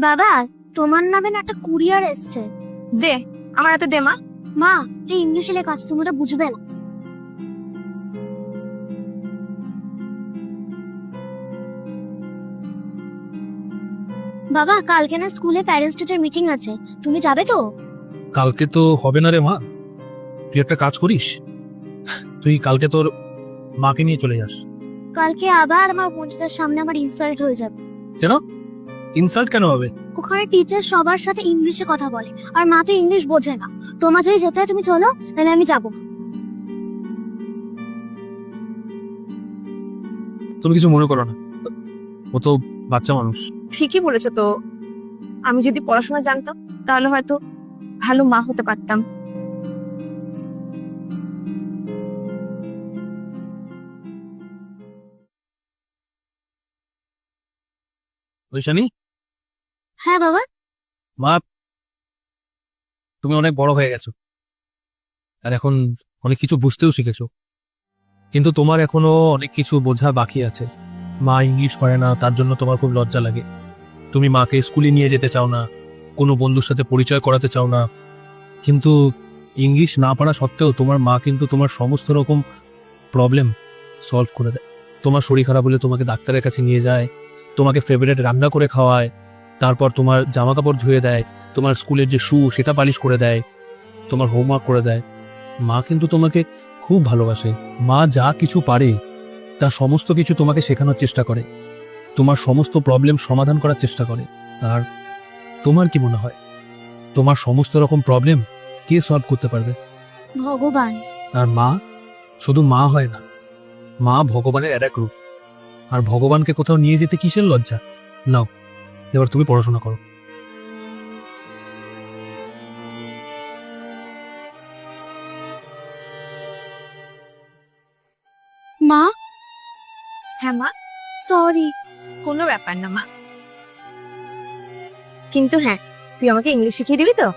বাবা, তোমার নামে না একটা কুরিয়ার এসছে। দে, আমার হাতে দে মা। মা, এই ইংলিশে লেখা আছে, তুমি ওটা বুঝবে না। বাবা, কালকে না স্কুলে প্যারেন্টস টিচার মিটিং আছে, তুমি যাবে তো? কালকে তো হবে না রে মা। তুই একটা কাজ করিস, তুই কালকে তোর মাকে নিয়ে চলে যাস। কালকে আবার আমার বন্ধুদের সামনে আমার ইনসাল্ট হয়ে যাবে। কেন? ইনসাল্ট কেন হবে? ওখানে টিচার সবার সাথে ইংলিশে কথা বলে, আর মা তো ইংলিশ বোঝে না। তোমার যদি যেতে হয় তুমি চলো, নাহলে আমি যাবো। তুমি কিছু মনে করো না, ও তো বাচ্চা মানুষ। ঠিকই বলেছো তো, আমি যদি পড়াশোনা জানতাম তাহলে হয়তো ভালো মা হতে পারতাম। ঐশানী, হ্যাঁ বাবা। মা, তুমি অনেক বড় হয়ে গেছো আর এখন অনেক কিছু বুঝতেও শিখেছো, কিন্তু তোমার এখনো অনেক কিছু বোঝা বাকি আছে। মা ইংলিশ পারে না, তার জন্য তোমার খুব লজ্জা লাগে। তুমি মাকে স্কুলে নিয়ে যেতে চাও না, কোনো বন্ধুর সাথে পরিচয় করাতে চাও না, কিন্তু ইংলিশ না পারা সত্ত্বেও তোমার মা কিন্তু তোমার সমস্ত রকম প্রবলেম সলভ করে দেয়। তোমার শরীর খারাপ হলে তোমাকে ডাক্তারের কাছে নিয়ে যায়, তোমাকে ফেভারিট রান্না করে খাওয়ায়, তারপর তোমার জামা কাপড় ধুয়ে দেয়, তোমার স্কুলের যে শু সেটা পালিশ করে দেয়, তোমার হোমওয়ার্ক করে দেয়। মা কিন্তু তোমাকে খুব ভালোবাসে। মা যা কিছু পারে তা সমস্ত কিছু তোমাকে শেখানোর চেষ্টা করে, তোমার সমস্ত প্রবলেম সমাধান করার চেষ্টা করে। আর তোমার কি মনে হয় তোমার সমস্ত রকম প্রবলেম কে সলভ করতে পারবে? ভগবান। আর মা শুধু মা হয় না, মা ভগবানের এক রূপ। আর ভগবানকে কোথাও নিয়ে যেতে কিসের লজ্জা? নাও, এবার তুমি পড়াশোনা করো। মা, হ্যাঁ মা, সরি। কোনো ব্যাপার না মা, কিন্তু হ্যাঁ, তুই আমাকে ইংলিশ শিখিয়ে দিবি তো?